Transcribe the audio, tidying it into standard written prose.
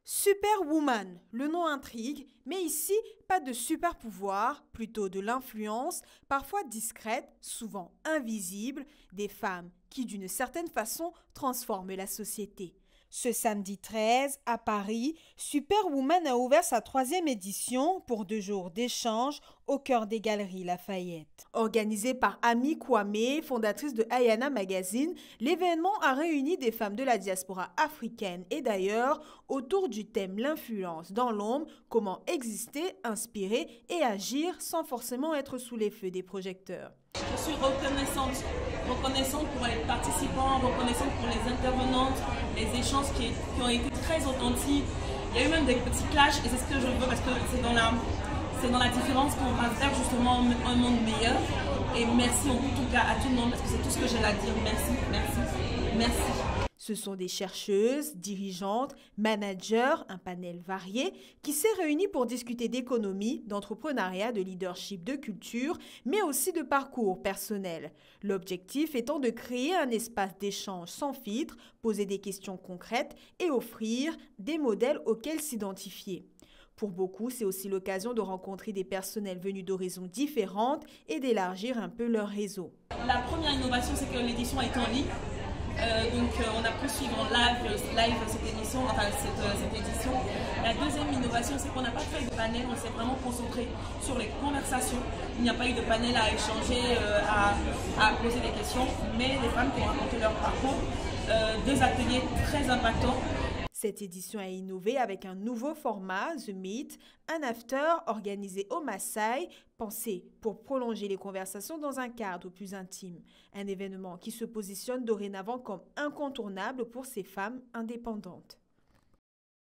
Superwoman, le nom intrigue, mais ici, pas de super pouvoir, plutôt de l'influence, parfois discrète, souvent invisible, des femmes qui, d'une certaine façon, transforment la société. Ce samedi 13, à Paris, Superwoman a ouvert sa 3e édition pour 2 jours d'échange au cœur des Galeries Lafayette. Organisé par Ami Kwame, fondatrice de Ayana Magazine, l'événement a réuni des femmes de la diaspora africaine et d'ailleurs autour du thème l'influence dans l'ombre, comment exister, inspirer et agir sans forcément être sous les feux des projecteurs. Je suis reconnaissante pour les participants, reconnaissante pour les intervenantes, les échanges qui ont été très authentiques. Il y a eu même des petits clashs et c'est ce que je veux parce que c'est dans la différence qu'on va faire justement un monde meilleur. Et merci en tout cas à tout le monde parce que c'est tout ce que j'ai à dire. Merci, merci, merci. Ce sont des chercheuses, dirigeantes, managers, un panel varié qui s'est réuni pour discuter d'économie, d'entrepreneuriat, de leadership, de culture, mais aussi de parcours personnel. L'objectif étant de créer un espace d'échange sans filtre, poser des questions concrètes et offrir des modèles auxquels s'identifier. Pour beaucoup, c'est aussi l'occasion de rencontrer des personnels venus d'horizons différentes et d'élargir un peu leur réseau. La première innovation, c'est que l'édition est en ligne. On a pu suivre en live cette édition. La deuxième innovation, c'est qu'on n'a pas fait de panel, on s'est vraiment concentré sur les conversations. Il n'y a pas eu de panel à échanger, à poser des questions, mais les femmes qui ont raconté leur parcours, 2 ateliers très impactants. Cette édition a innové avec un nouveau format, The Meet, un after organisé au Maasai, pensé pour prolonger les conversations dans un cadre plus intime. Un événement qui se positionne dorénavant comme incontournable pour ces femmes indépendantes.